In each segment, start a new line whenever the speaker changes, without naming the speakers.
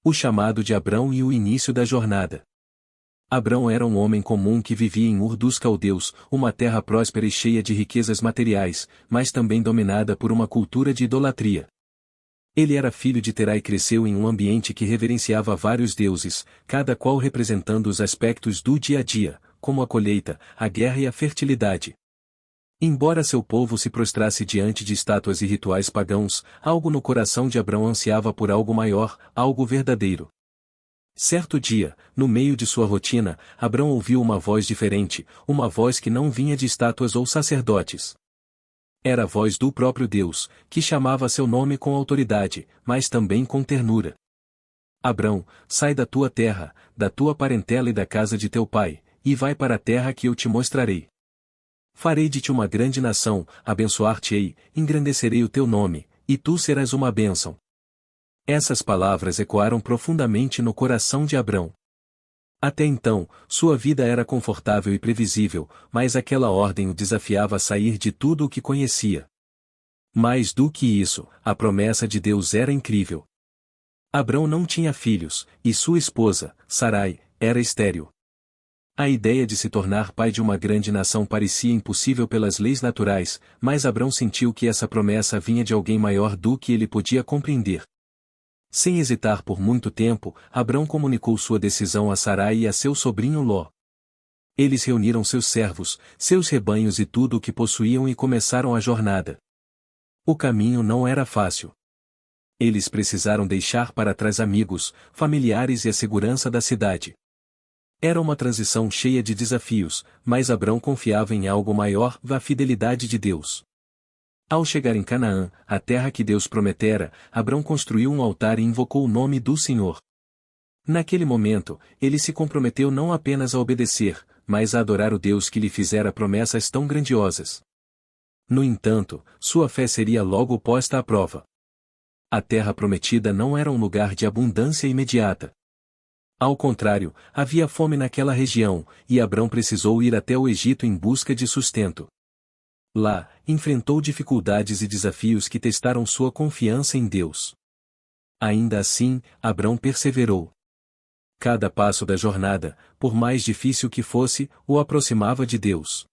O chamado de Abrão e o início da jornada. Abrão era um homem comum que vivia em Ur dos Caldeus, uma terra próspera e cheia de riquezas materiais, mas também dominada por uma cultura de idolatria. Ele era filho de Terá e cresceu em um ambiente que reverenciava vários deuses, cada qual representando os aspectos do dia a dia, como a colheita, a guerra e a fertilidade. Embora seu povo se prostrasse diante de estátuas e rituais pagãos, algo no coração de Abrão ansiava por algo maior, algo verdadeiro. Certo dia, no meio de sua rotina, Abrão ouviu uma voz diferente, uma voz que não vinha de estátuas ou sacerdotes. Era a voz do próprio Deus, que chamava seu nome com autoridade, mas também com ternura. Abrão, sai da tua terra, da tua parentela e da casa de teu pai, e vai para a terra que eu te mostrarei. Farei de ti uma grande nação, abençoar-te-ei, engrandecerei o teu nome, e tu serás uma bênção. Essas palavras ecoaram profundamente no coração de Abrão. Até então, sua vida era confortável e previsível, mas aquela ordem o desafiava a sair de tudo o que conhecia. Mais do que isso, a promessa de Deus era incrível. Abrão não tinha filhos, e sua esposa, Sarai, era estéril. A ideia de se tornar pai de uma grande nação parecia impossível pelas leis naturais, mas Abrão sentiu que essa promessa vinha de alguém maior do que ele podia compreender. Sem hesitar por muito tempo, Abrão comunicou sua decisão a Sarai e a seu sobrinho Ló. Eles reuniram seus servos, seus rebanhos e tudo o que possuíam e começaram a jornada. O caminho não era fácil. Eles precisaram deixar para trás amigos, familiares e a segurança da cidade. Era uma transição cheia de desafios, mas Abrão confiava em algo maior, a fidelidade de Deus. Ao chegar em Canaã, a terra que Deus prometera, Abrão construiu um altar e invocou o nome do Senhor. Naquele momento, ele se comprometeu não apenas a obedecer, mas a adorar o Deus que lhe fizera promessas tão grandiosas. No entanto, sua fé seria logo posta à prova. A terra prometida não era um lugar de abundância imediata. Ao contrário, havia fome naquela região, e Abrão precisou ir até o Egito em busca de sustento. Lá, enfrentou dificuldades e desafios que testaram sua confiança em Deus. Ainda assim, Abrão perseverou. Cada passo da jornada, por mais difícil que fosse, o aproximava de Deus.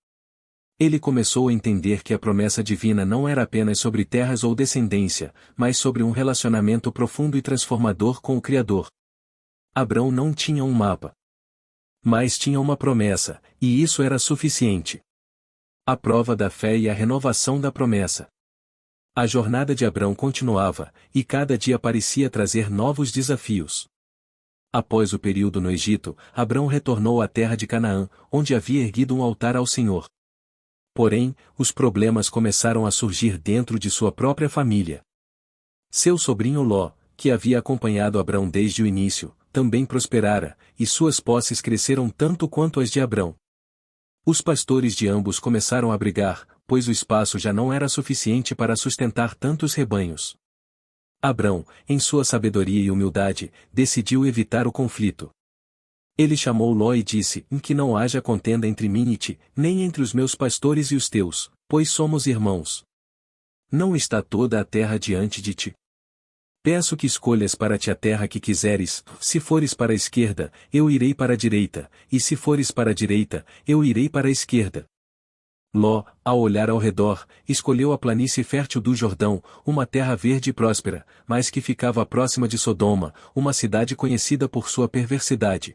Ele começou a entender que a promessa divina não era apenas sobre terras ou descendência, mas sobre um relacionamento profundo e transformador com o Criador. Abrão não tinha um mapa. Mas tinha uma promessa, e isso era suficiente. A prova da fé e a renovação da promessa. A jornada de Abrão continuava, e cada dia parecia trazer novos desafios. Após o período no Egito, Abrão retornou à terra de Canaã, onde havia erguido um altar ao Senhor. Porém, os problemas começaram a surgir dentro de sua própria família. Seu sobrinho Ló, que havia acompanhado Abrão desde o início, também prosperara, e suas posses cresceram tanto quanto as de Abrão. Os pastores de ambos começaram a brigar, pois o espaço já não era suficiente para sustentar tantos rebanhos. Abrão, em sua sabedoria e humildade, decidiu evitar o conflito. Ele chamou Ló e disse: que não haja contenda entre mim e ti, nem entre os meus pastores e os teus, pois somos irmãos. Não está toda a terra diante de ti? Peço que escolhas para ti a terra que quiseres, se fores para a esquerda, eu irei para a direita, e se fores para a direita, eu irei para a esquerda. Ló, ao olhar ao redor, escolheu a planície fértil do Jordão, uma terra verde e próspera, mas que ficava próxima de Sodoma, uma cidade conhecida por sua perversidade.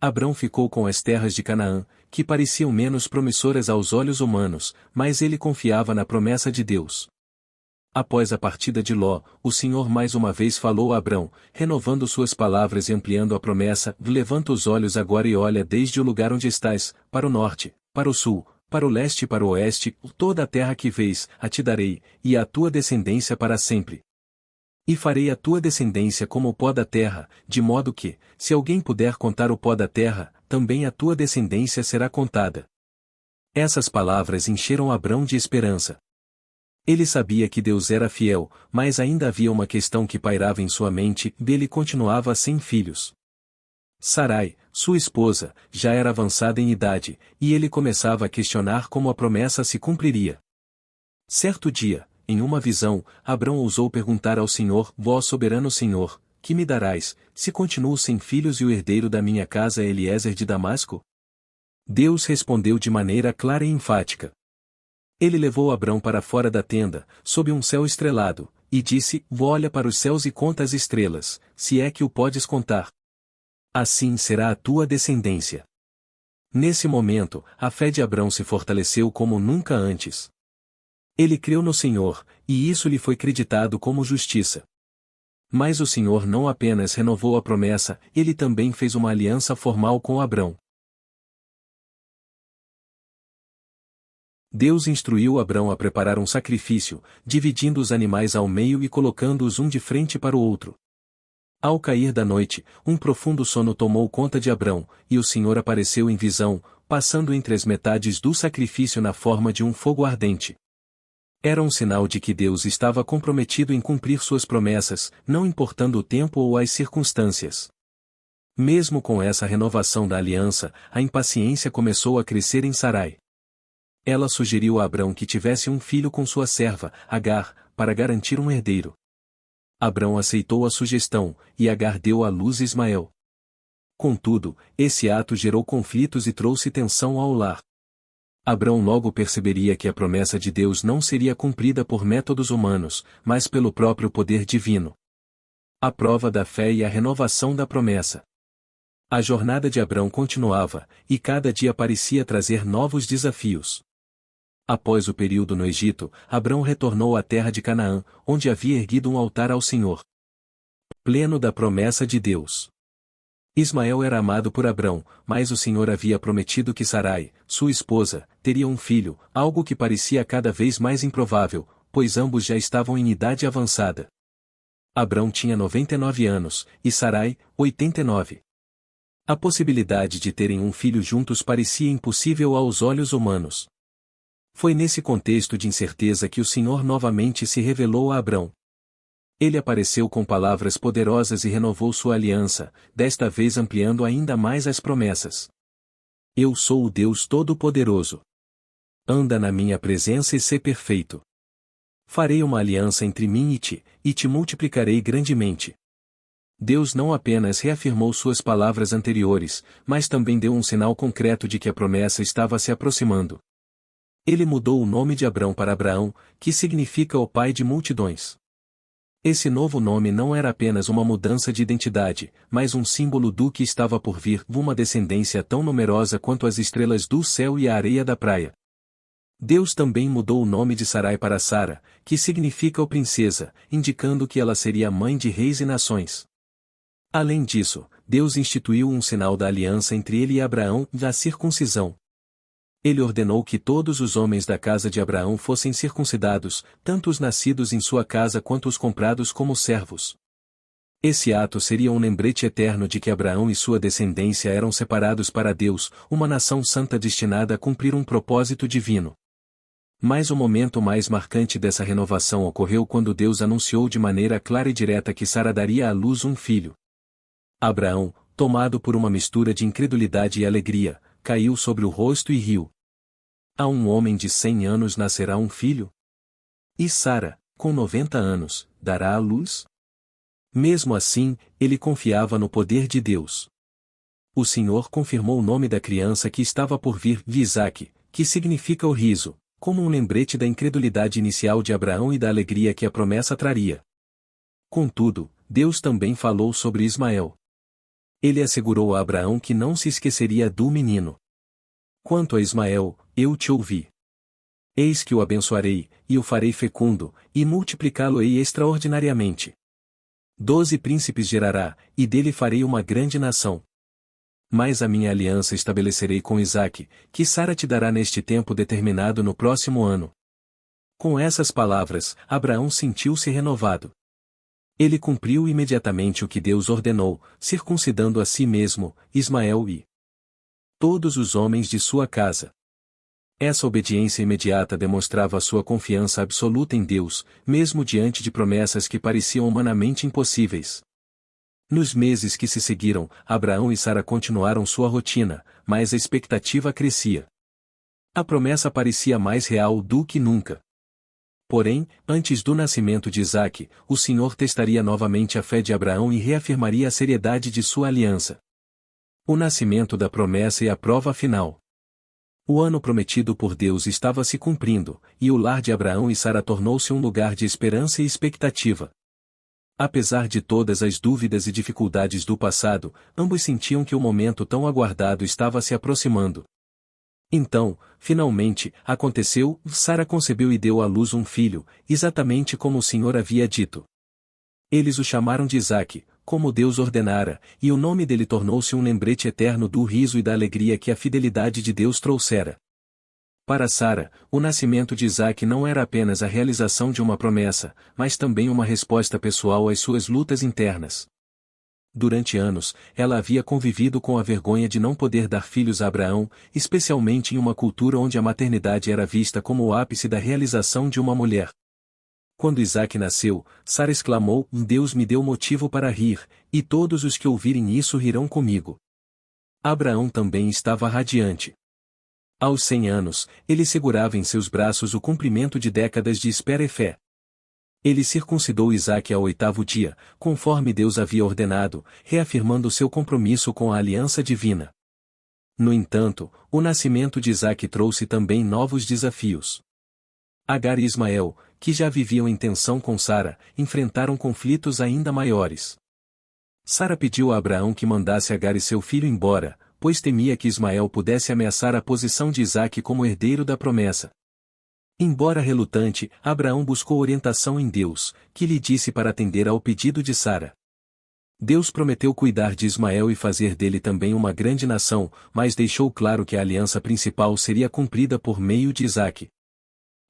Abrão ficou com as terras de Canaã, que pareciam menos promissoras aos olhos humanos, mas ele confiava na promessa de Deus. Após a partida de Ló, o Senhor mais uma vez falou a Abrão, renovando suas palavras e ampliando a promessa: levanta os olhos agora e olha desde o lugar onde estás, para o norte, para o sul, para o leste e para o oeste, toda a terra que vês, a te darei, e à tua descendência para sempre. E farei a tua descendência como o pó da terra, de modo que, se alguém puder contar o pó da terra, também a tua descendência será contada. Essas palavras encheram Abrão de esperança. Ele sabia que Deus era fiel, mas ainda havia uma questão que pairava em sua mente: ele continuava sem filhos. Sarai, sua esposa, já era avançada em idade, e ele começava a questionar como a promessa se cumpriria. Certo dia, em uma visão, Abrão ousou perguntar ao Senhor: Vó soberano Senhor, que me darás, se continuo sem filhos e o herdeiro da minha casa é Eliezer de Damasco? Deus respondeu de maneira clara e enfática. Ele levou Abrão para fora da tenda, sob um céu estrelado, e disse: olha para os céus e conta as estrelas, se é que o podes contar. Assim será a tua descendência. Nesse momento, a fé de Abrão se fortaleceu como nunca antes. Ele creu no Senhor, e isso lhe foi creditado como justiça. Mas o Senhor não apenas renovou a promessa, ele também fez uma aliança formal com Abrão. Deus instruiu Abrão a preparar um sacrifício, dividindo os animais ao meio e colocando-os um de frente para o outro. Ao cair da noite, um profundo sono tomou conta de Abrão, e o Senhor apareceu em visão, passando entre as metades do sacrifício na forma de um fogo ardente. Era um sinal de que Deus estava comprometido em cumprir suas promessas, não importando o tempo ou as circunstâncias. Mesmo com essa renovação da aliança, a impaciência começou a crescer em Sarai. Ela sugeriu a Abrão que tivesse um filho com sua serva, Agar, para garantir um herdeiro. Abrão aceitou a sugestão, e Agar deu à luz Ismael. Contudo, esse ato gerou conflitos e trouxe tensão ao lar. Abrão logo perceberia que a promessa de Deus não seria cumprida por métodos humanos, mas pelo próprio poder divino. A prova da fé e a renovação da promessa. A jornada de Abrão continuava, e cada dia parecia trazer novos desafios. Após o período no Egito, Abrão retornou à terra de Canaã, onde havia erguido um altar ao Senhor. Pleno da promessa de Deus. Ismael era amado por Abrão, mas o Senhor havia prometido que Sarai, sua esposa, teria um filho, algo que parecia cada vez mais improvável, pois ambos já estavam em idade avançada. Abrão tinha 99 anos, e Sarai, 89. A possibilidade de terem um filho juntos parecia impossível aos olhos humanos. Foi nesse contexto de incerteza que o Senhor novamente se revelou a Abrão. Ele apareceu com palavras poderosas e renovou sua aliança, desta vez ampliando ainda mais as promessas. Eu sou o Deus Todo-Poderoso. Anda na minha presença e sê perfeito. Farei uma aliança entre mim e te multiplicarei grandemente. Deus não apenas reafirmou suas palavras anteriores, mas também deu um sinal concreto de que a promessa estava se aproximando. Ele mudou o nome de Abrão para Abraão, que significa o pai de multidões. Esse novo nome não era apenas uma mudança de identidade, mas um símbolo do que estava por vir, uma descendência tão numerosa quanto as estrelas do céu e a areia da praia. Deus também mudou o nome de Sarai para Sara, que significa o princesa, indicando que ela seria mãe de reis e nações. Além disso, Deus instituiu um sinal da aliança entre ele e Abraão, a circuncisão. Ele ordenou que todos os homens da casa de Abraão fossem circuncidados, tanto os nascidos em sua casa quanto os comprados como servos. Esse ato seria um lembrete eterno de que Abraão e sua descendência eram separados para Deus, uma nação santa destinada a cumprir um propósito divino. Mas o momento mais marcante dessa renovação ocorreu quando Deus anunciou de maneira clara e direta que Sara daria à luz um filho. Abraão, tomado por uma mistura de incredulidade e alegria, caiu sobre o rosto e riu. A um homem de 100 anos nascerá um filho? E Sara, com 90 anos, dará à luz? Mesmo assim, ele confiava no poder de Deus. O Senhor confirmou o nome da criança que estava por vir, Isaque, que significa o riso, como um lembrete da incredulidade inicial de Abraão e da alegria que a promessa traria. Contudo, Deus também falou sobre Ismael. Ele assegurou a Abraão que não se esqueceria do menino. Quanto a Ismael, eu te ouvi. Eis que o abençoarei, e o farei fecundo, e multiplicá-lo-ei extraordinariamente. 12 príncipes gerará, e dele farei uma grande nação. Mas a minha aliança estabelecerei com Isaque, que Sara te dará neste tempo determinado no próximo ano. Com essas palavras, Abraão sentiu-se renovado. Ele cumpriu imediatamente o que Deus ordenou, circuncidando a si mesmo, Ismael e todos os homens de sua casa. Essa obediência imediata demonstrava sua confiança absoluta em Deus, mesmo diante de promessas que pareciam humanamente impossíveis. Nos meses que se seguiram, Abraão e Sara continuaram sua rotina, mas a expectativa crescia. A promessa parecia mais real do que nunca. Porém, antes do nascimento de Isaque, o Senhor testaria novamente a fé de Abraão e reafirmaria a seriedade de sua aliança. O nascimento da promessa e a prova final. O ano prometido por Deus estava se cumprindo, e o lar de Abraão e Sara tornou-se um lugar de esperança e expectativa. Apesar de todas as dúvidas e dificuldades do passado, ambos sentiam que o momento tão aguardado estava se aproximando. Então, finalmente, aconteceu, Sara concebeu e deu à luz um filho, exatamente como o Senhor havia dito. Eles o chamaram de Isaque, como Deus ordenara, e o nome dele tornou-se um lembrete eterno do riso e da alegria que a fidelidade de Deus trouxera. Para Sara, o nascimento de Isaque não era apenas a realização de uma promessa, mas também uma resposta pessoal às suas lutas internas. Durante anos, ela havia convivido com a vergonha de não poder dar filhos a Abraão, especialmente em uma cultura onde a maternidade era vista como o ápice da realização de uma mulher. Quando Isaque nasceu, Sara exclamou: Deus me deu motivo para rir, e todos os que ouvirem isso rirão comigo. Abraão também estava radiante. Aos 100 anos, ele segurava em seus braços o cumprimento de décadas de espera e fé. Ele circuncidou Isaque ao 8º dia, conforme Deus havia ordenado, reafirmando seu compromisso com a aliança divina. No entanto, o nascimento de Isaque trouxe também novos desafios. Agar e Ismael, que já viviam em tensão com Sara, enfrentaram conflitos ainda maiores. Sara pediu a Abraão que mandasse Agar e seu filho embora, pois temia que Ismael pudesse ameaçar a posição de Isaque como herdeiro da promessa. Embora relutante, Abraão buscou orientação em Deus, que lhe disse para atender ao pedido de Sara. Deus prometeu cuidar de Ismael e fazer dele também uma grande nação, mas deixou claro que a aliança principal seria cumprida por meio de Isaque.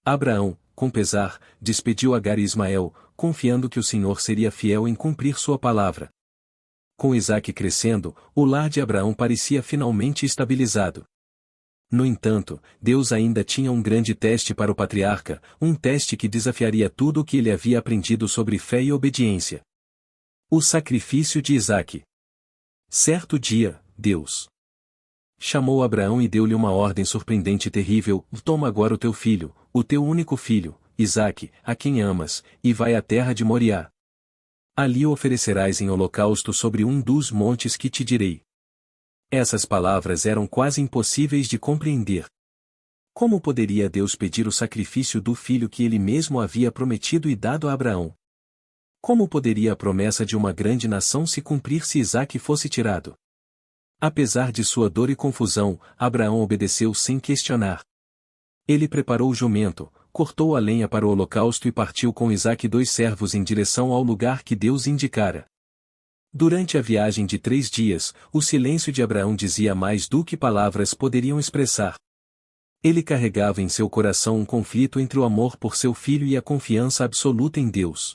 Abraão, com pesar, despediu Agar e Ismael, confiando que o Senhor seria fiel em cumprir sua palavra. Com Isaque crescendo, o lar de Abraão parecia finalmente estabilizado. No entanto, Deus ainda tinha um grande teste para o patriarca, um teste que desafiaria tudo o que ele havia aprendido sobre fé e obediência. O sacrifício de Isaque. Certo dia, Deus chamou Abraão e deu-lhe uma ordem surpreendente e terrível: toma agora o teu filho, o teu único filho, Isaque, a quem amas, e vai à terra de Moriá. Ali o oferecerás em holocausto sobre um dos montes que te direi. Essas palavras eram quase impossíveis de compreender. Como poderia Deus pedir o sacrifício do filho que ele mesmo havia prometido e dado a Abraão? Como poderia a promessa de uma grande nação se cumprir se Isaque fosse tirado? Apesar de sua dor e confusão, Abraão obedeceu sem questionar. Ele preparou o jumento, cortou a lenha para o holocausto e partiu com Isaque e 2 servos em direção ao lugar que Deus indicara. Durante a viagem de 3 dias, o silêncio de Abraão dizia mais do que palavras poderiam expressar. Ele carregava em seu coração um conflito entre o amor por seu filho e a confiança absoluta em Deus.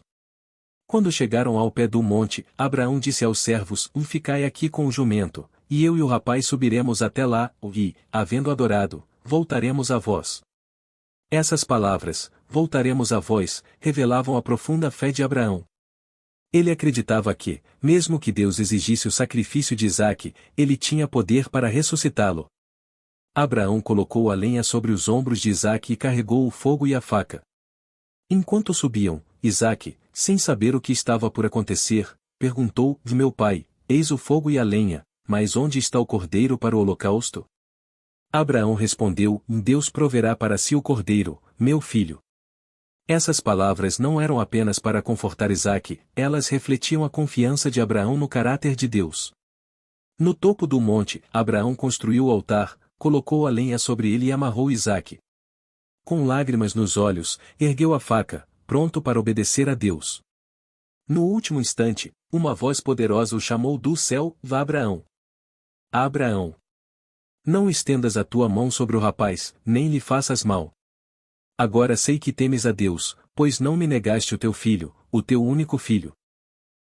Quando chegaram ao pé do monte, Abraão disse aos servos: ficai aqui com o jumento, e eu e o rapaz subiremos até lá, e, havendo adorado, voltaremos a vós. Essas palavras, voltaremos a vós, revelavam a profunda fé de Abraão. Ele acreditava que, mesmo que Deus exigisse o sacrifício de Isaque, ele tinha poder para ressuscitá-lo. Abraão colocou a lenha sobre os ombros de Isaque e carregou o fogo e a faca. Enquanto subiam, Isaque, sem saber o que estava por acontecer, perguntou: meu pai, eis o fogo e a lenha, mas onde está o cordeiro para o holocausto? Abraão respondeu: Deus proverá para si o cordeiro, meu filho. Essas palavras não eram apenas para confortar Isaque, elas refletiam a confiança de Abraão no caráter de Deus. No topo do monte, Abraão construiu o altar, colocou a lenha sobre ele e amarrou Isaque. Com lágrimas nos olhos, ergueu a faca, pronto para obedecer a Deus. No último instante, uma voz poderosa o chamou do céu: vá, Abraão. Abraão. Não estendas a tua mão sobre o rapaz, nem lhe faças mal. Agora sei que temes a Deus, pois não me negaste o teu filho, o teu único filho.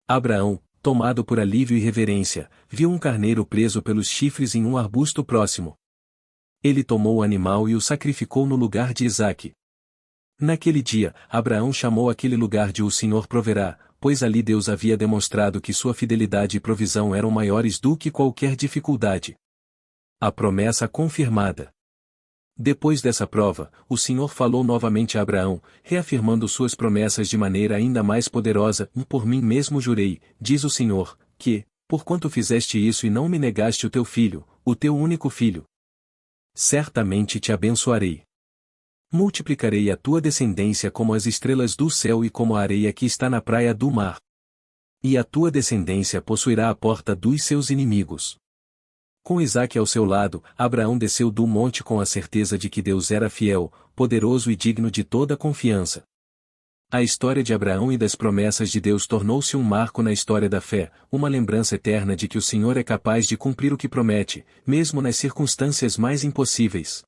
Abraão, tomado por alívio e reverência, viu um carneiro preso pelos chifres em um arbusto próximo. Ele tomou o animal e o sacrificou no lugar de Isaque. Naquele dia, Abraão chamou aquele lugar de O Senhor Proverá, pois ali Deus havia demonstrado que sua fidelidade e provisão eram maiores do que qualquer dificuldade. A promessa confirmada. Depois dessa prova, o Senhor falou novamente a Abraão, reafirmando suas promessas de maneira ainda mais poderosa. Por mim mesmo jurei, diz o Senhor, que, porquanto fizeste isso e não me negaste o teu filho, o teu único filho, certamente te abençoarei. Multiplicarei a tua descendência como as estrelas do céu e como a areia que está na praia do mar. E a tua descendência possuirá a porta dos seus inimigos. Com Isaque ao seu lado, Abraão desceu do monte com a certeza de que Deus era fiel, poderoso e digno de toda confiança. A história de Abraão e das promessas de Deus tornou-se um marco na história da fé, uma lembrança eterna de que o Senhor é capaz de cumprir o que promete, mesmo nas circunstâncias mais impossíveis.